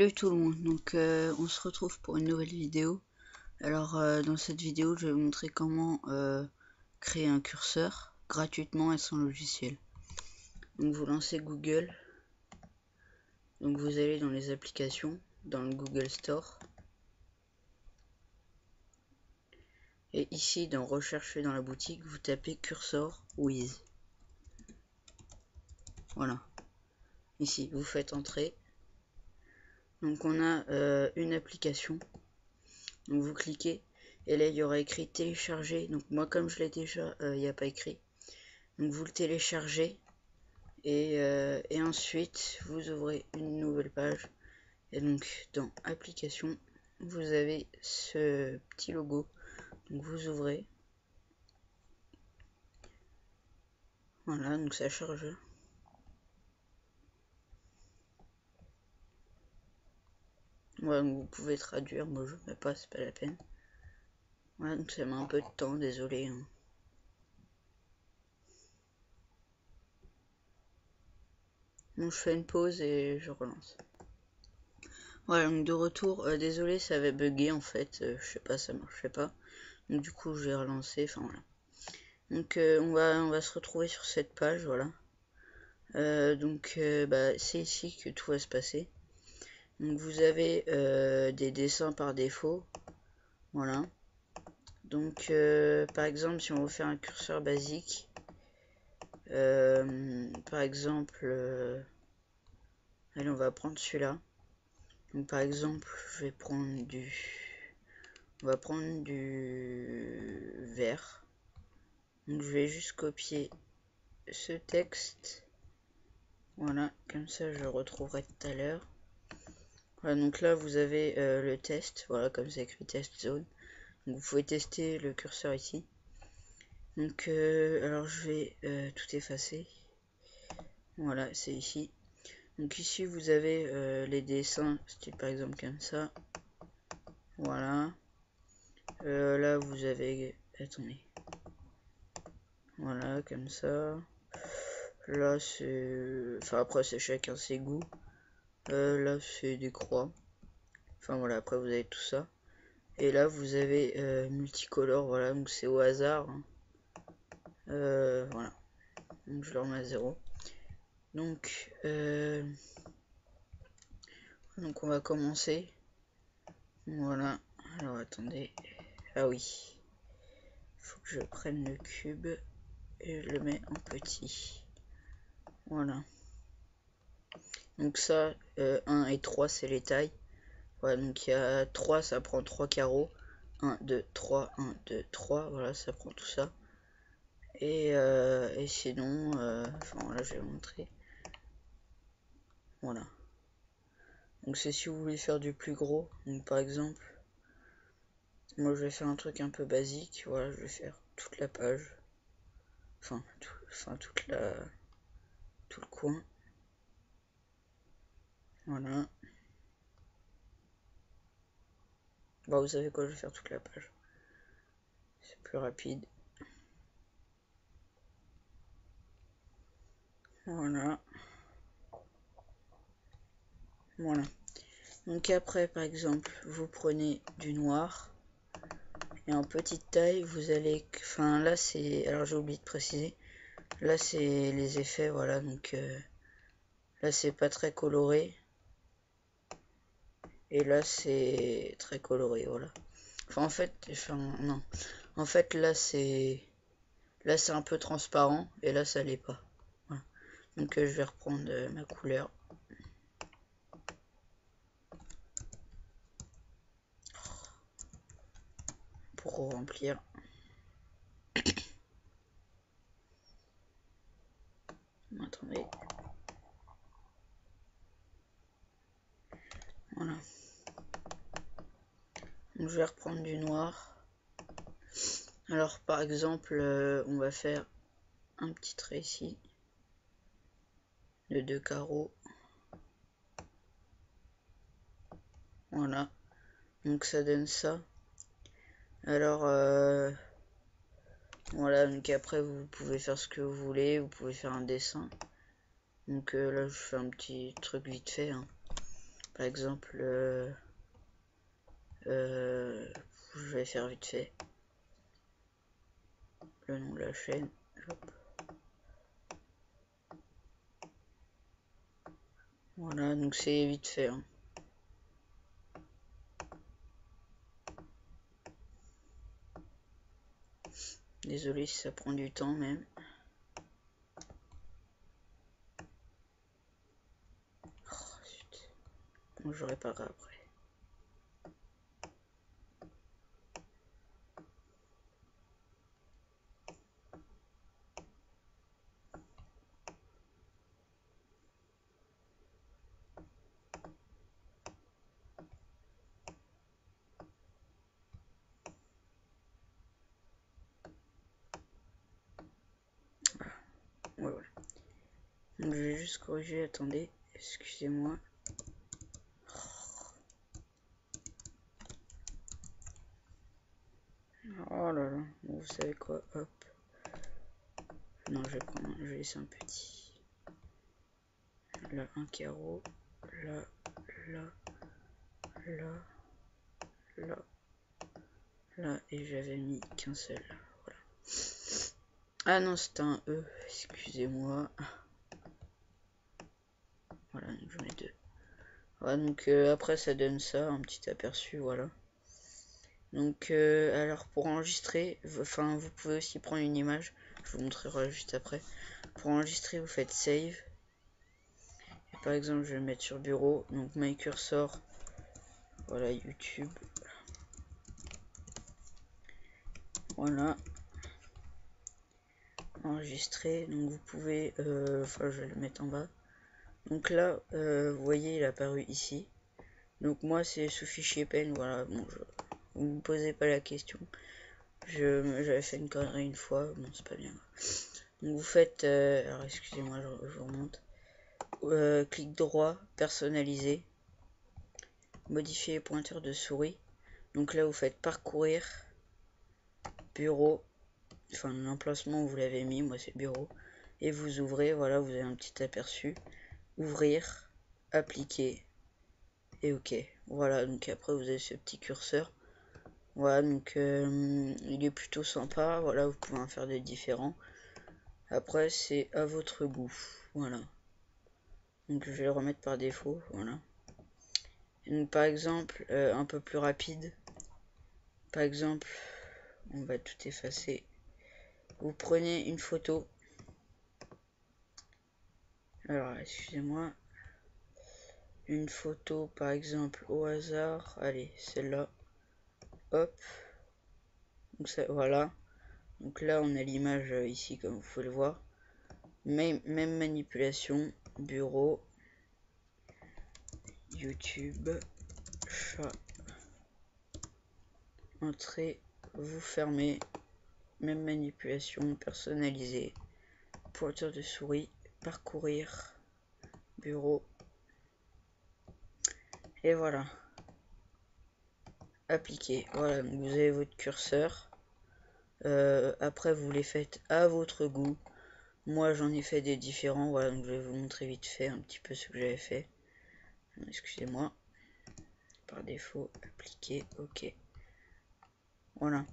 Salut tout le monde, donc on se retrouve pour une nouvelle vidéo. Alors dans cette vidéo je vais vous montrer comment créer un curseur gratuitement et sans logiciel. Donc vous lancez Google, donc vous allez dans les applications, dans le Google Store. Et ici dans rechercher dans la boutique, vous tapez cursor with. Voilà, ici vous faites entrer. Donc on a une application, donc vous cliquez et là il y aura écrit télécharger. Donc moi comme je l'ai déjà, il n'y a pas écrit, donc vous le téléchargez et ensuite vous ouvrez une nouvelle page et donc dans application vous avez ce petit logo, donc vous ouvrez, voilà, donc ça charge. Ouais, donc vous pouvez traduire, moi je mets pas, c'est pas la peine. Voilà, donc ça met un peu de temps, désolé hein. Donc je fais une pause et je relance. Voilà, donc de retour, désolé, ça avait bugué en fait, je sais pas, ça marchait pas. Donc du coup j'ai relancé, enfin voilà. Donc on va se retrouver sur cette page, voilà. C'est ici que tout va se passer. Donc vous avez des dessins par défaut, voilà. Donc par exemple si on veut faire un curseur basique, par exemple, allez on va prendre celui-là. Donc par exemple je vais prendre on va prendre du vert. Donc je vais juste copier ce texte, voilà, comme ça je le retrouverai tout à l'heure. Voilà, donc là vous avez le test, voilà, comme c'est écrit test zone. Donc vous pouvez tester le curseur ici. Donc alors je vais tout effacer. Voilà, c'est ici. Donc ici vous avez les dessins, style par exemple comme ça. Voilà. Là vous avez, attendez. Voilà, comme ça. Là c'est, enfin après c'est chacun ses goûts. Là c'est des croix. Enfin voilà, après vous avez tout ça. Et là vous avez multicolore, voilà, donc c'est au hasard. Voilà, donc je le remets à 0. Donc on va commencer. Voilà, alors attendez. Ah oui, faut que je prenne le cube et je le mets en petit. Voilà. Donc ça, 1 et 3 c'est les tailles. Voilà, donc il y a 3, ça prend 3 carreaux. 1, 2, 3, 1, 2, 3, voilà, ça prend tout ça. Et sinon, enfin voilà, je vais vous montrer. Voilà. Donc c'est si vous voulez faire du plus gros. Donc par exemple, moi je vais faire un truc un peu basique. Voilà, je vais faire toute la page. Enfin, tout le coin. Voilà. Bah vous savez quoi, je vais faire toute la page. C'est plus rapide. Voilà. Voilà. Donc après, par exemple, vous prenez du noir. Et en petite taille, vous allez... Enfin là c'est... Alors j'ai oublié de préciser. Là c'est les effets, voilà. Donc là c'est pas très coloré. Et là c'est très coloré, voilà. Enfin en fait, non. En fait là c'est un peu transparent et là ça l'est pas. Voilà. Donc je vais reprendre ma couleur. Pour remplir. Attendez. Voilà. Donc je vais reprendre du noir. Alors par exemple, on va faire un petit trait ici de 2 carreaux. Voilà. Donc ça donne ça. Alors voilà, donc après vous pouvez faire ce que vous voulez, vous pouvez faire un dessin. Donc là je fais un petit truc vite fait, hein. Par exemple, je vais faire vite fait le nom de la chaîne. Hop. Voilà, donc c'est vite fait. Hein. Désolé si ça prend du temps même. Oh, zut. Bon, je réparerai après. Ouais, voilà. Donc je vais juste corriger, attendez, excusez-moi. Oh là là, bon, vous savez quoi, hop. Non, je vais laisser un petit. Là, un carreau. Là, là, là, là, là, et j'avais mis qu'un seul. Voilà. Ah non, c'était un E, excusez-moi. Voilà, donc je mets deux. Voilà, donc après ça donne ça, un petit aperçu, voilà. Donc alors pour enregistrer, enfin vous pouvez aussi prendre une image, je vous montrerai juste après. Pour enregistrer, vous faites save. Et par exemple, je vais le mettre sur bureau, donc my cursor, voilà YouTube. Voilà. Enregistrer, donc vous pouvez, enfin je vais le mettre en bas. Donc là, vous voyez, il est apparu ici. Donc moi c'est sous fichier pen, voilà, bon, vous me posez pas la question. J'avais fait une connerie une fois, bon c'est pas bien. Donc vous faites, alors excusez-moi, je remonte. Clic droit, personnaliser, modifier pointeur de souris. Donc là vous faites parcourir, bureau, enfin l'emplacement où vous l'avez mis, moi c'est bureau. Et vous ouvrez, voilà, vous avez un petit aperçu. Ouvrir, appliquer, et ok. Voilà, donc après vous avez ce petit curseur. Voilà, donc il est plutôt sympa. Voilà, vous pouvez en faire des différents. Après, c'est à votre goût. Voilà. Donc je vais le remettre par défaut. Voilà. Donc par exemple, un peu plus rapide. Par exemple, on va tout effacer. Vous prenez une photo. Alors, excusez-moi. Une photo, par exemple, au hasard. Allez, celle-là. Hop. Donc ça, voilà. Donc là, on a l'image ici, comme vous pouvez le voir. Même manipulation. Bureau. YouTube. Chat. Entrée. Vous fermez. Même manipulation. Personnalisée. Pointeur de souris. Parcourir. Bureau. Et voilà. Appliquer. Voilà, donc vous avez votre curseur. Après, vous les faites à votre goût. Moi, j'en ai fait des différents. Voilà, donc je vais vous montrer vite fait un petit peu ce que j'avais fait. Excusez-moi. Par défaut, appliquer. Ok. Voilà.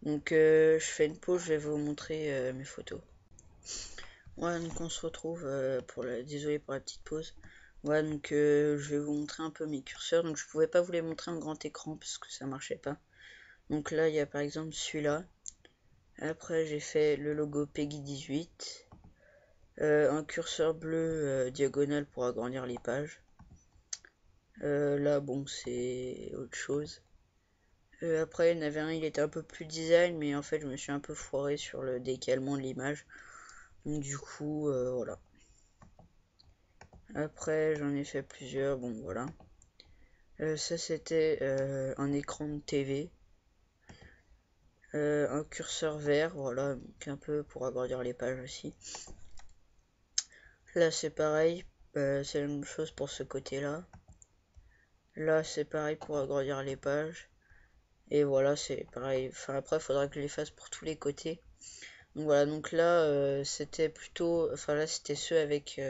Donc, je fais une pause. Je vais vous montrer mes photos. Voilà, donc on se retrouve désolé pour la petite pause. Voilà, donc je vais vous montrer un peu mes curseurs. Donc, je pouvais pas vous les montrer en grand écran parce que ça marchait pas. Donc là, il y a par exemple celui-là. Après, j'ai fait le logo Peggy 18. Un curseur bleu diagonal pour agrandir les pages. Là, bon, c'est autre chose. Après, il y en avait un, il était un peu plus design, mais en fait, je me suis un peu foiré sur le décalement de l'image. Donc, du coup, voilà. Après, j'en ai fait plusieurs, bon, voilà. Ça, c'était un écran de TV. Un curseur vert, voilà, donc un peu pour agrandir les pages aussi. Là c'est pareil, c'est la même chose pour ce côté là. Là c'est pareil pour agrandir les pages. Et voilà, c'est pareil. Enfin après il faudra que je les fasse pour tous les côtés. Donc voilà, donc là c'était plutôt, enfin là c'était ceux avec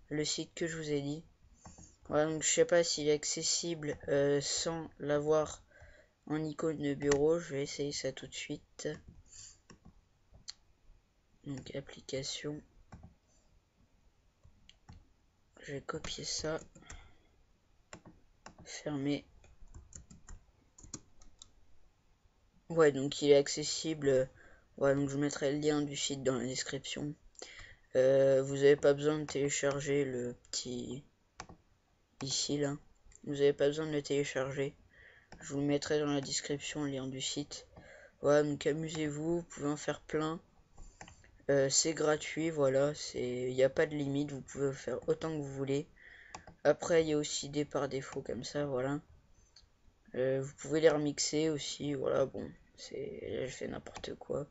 le site que je vous ai dit. Voilà, donc je sais pas s'il est accessible sans l'avoir en icône de bureau. Je vais essayer ça tout de suite. Donc application. Je vais copier ça. Fermer. Ouais, donc il est accessible. Ouais, donc je mettrai le lien du site dans la description. Vous n'avez pas besoin de télécharger le petit ici là. Vous n'avez pas besoin de le télécharger. Je vous le mettrai dans la description, le lien du site. Voilà, donc amusez-vous, vous pouvez en faire plein. C'est gratuit, voilà, il n'y a pas de limite, vous pouvez faire autant que vous voulez. Après, il y a aussi des par défaut comme ça, voilà. Vous pouvez les remixer aussi, voilà, bon, là, je fais n'importe quoi.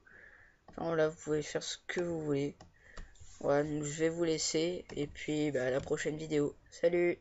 Enfin voilà, vous pouvez faire ce que vous voulez. Voilà, donc je vais vous laisser, et puis bah, à la prochaine vidéo. Salut!